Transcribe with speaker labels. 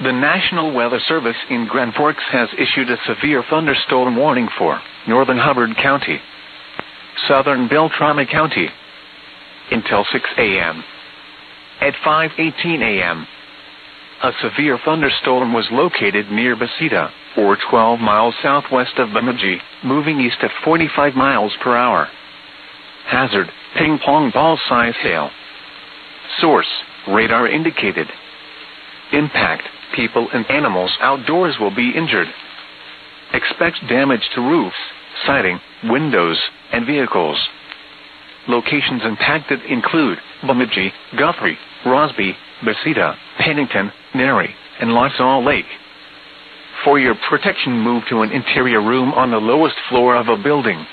Speaker 1: The National Weather Service in Grand Forks has issued a severe thunderstorm warning for northern Hubbard County, southern Beltrami County, until 6 a.m. At 5:18 a.m., a severe thunderstorm was located near Besida, or 12 miles southwest of Bemidji, moving east at 45 miles per hour. Hazard, ping-pong ball-size hail. Source, radar indicated. Impact, people and animals outdoors will be injured. Expect damage to roofs, siding, windows, and vehicles. Locations impacted include Bemidji, Guthrie, Rosby, Besida, Pennington, Nary, and Lasalle Lake. For your protection, move to an interior room on the lowest floor of a building.